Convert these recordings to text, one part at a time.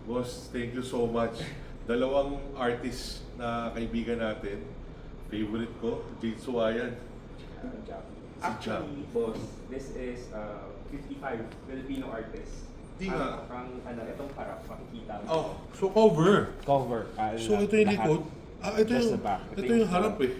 Boss, thank you so much. Dalawang artist na kaibigan natin. Favorite ko, Jade Suwayan. Actually, boss, this is 55 Filipino artists. Di nga. Itong harap, makikita mo. Oh, so cover. Cover. So ito yung likod. Ito Just yung, the back. ito yung harap eh.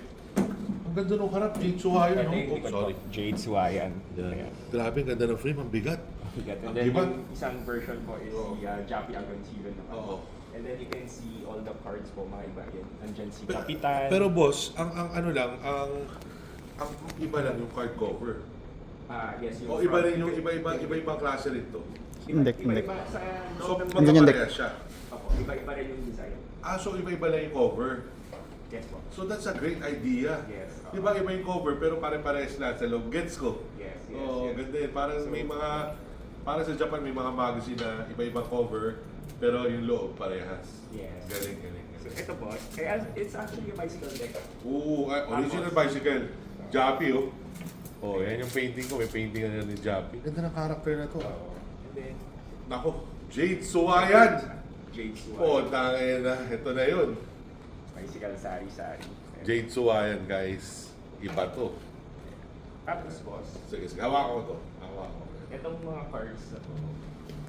Ang ganda ng harap, Jade Suwayan. Ito yung Oh, likod sorry. Jade Suwayan. Yan. Grabe, ang ganda ng frame, ang bigat. And then Diba? yung isang version po is Oo. si Jappy Agoncillo naman. Oo. And then you can see all the cards po, mga iba yan. Andyan si Pero- Kapitan. Pero boss, ang ano lang, ang iba lang yung card cover. Yes, O iba rin yung iba-ibang klase rin to. Hindi. Iba-iba sa So loob ng- magkaparehas siya. Opo, iba-iba rin yung design. So iba-iba lang yung cover. Yes po. So that's a great idea. Yes. Iba-iba yung cover pero pare-parehas lahat sa loob. Gets ko. Yes, yes, Oo, yes. ganda yun. Parang So- may mga, parang sa Japan may mga magazine na iba-ibang cover pero yung loob parehas. Yes. Galing. So ito po, kaya it's actually a bicycle deck. Oo, original bicycle. Jappy oh. Oh, yan yung painting ko. May painting na ni Jappy. Ganda ng character na to. And then, Nako, Jade Suwayan! Jade Suwayan. Oh, tangin na. Ito na yun. Bicycle sari-sari. Jade Suwayan, guys. Iba to. Tapos boss, Sige, hawakan ko to. Hawakan ko. itong mga cards na to,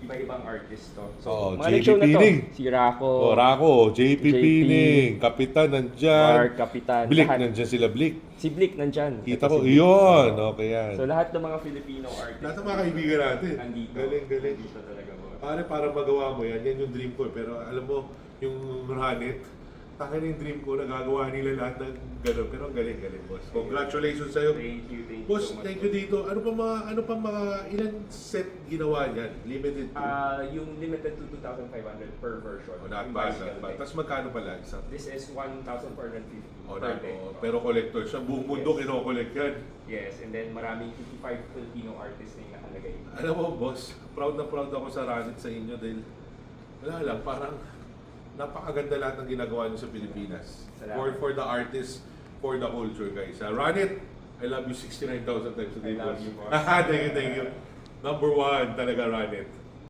iba-ibang artist to. Oh, mga JP nag-show na to, Pining. si Rako, Oh, Rako, JP JP, Pining, Kapitan nandyan. Mark, Kapitan, Blick, lahat. nandyan sila Blick. Si Blick nandyan. Kita Ito ko, si Blick. yun. Okay yan. So lahat ng mga Filipino artists. Lahat ng mga kaibigan natin. Nandito. Galing. Nandito talaga mo. Para magawa mo yan, yan yung dream ko. Pero alam mo, yung Ranet, takin yung dream ko, nagagawa nila lahat ng gano'n. Pero ang galing, boss. Congratulations sa'yo. Thank you Boss, so much. thank you dito. Ano pa mga ilang set ginawa niyan? Limited to? Yung limited to 2,500 per version. Oh, not Yung bad, bicycle not bad. deck. Tapos magkano pala isa? This is 1,450 Oh, per deck. pero collector siya. Buong mundo Yes. kinokollect yan. Yes, and then maraming 55 Filipino artists na yung nakalagay. Alam mo, boss, proud na proud ako sa Ranit sa inyo dahil wala lang, parang napakaganda lahat ng ginagawa niyo sa Pilipinas. Salamat. For the artists, for the culture, guys. Ranit, I love you 69,000 times a day, I love boss. you, boss. Thank you. Number one talaga, Ranit.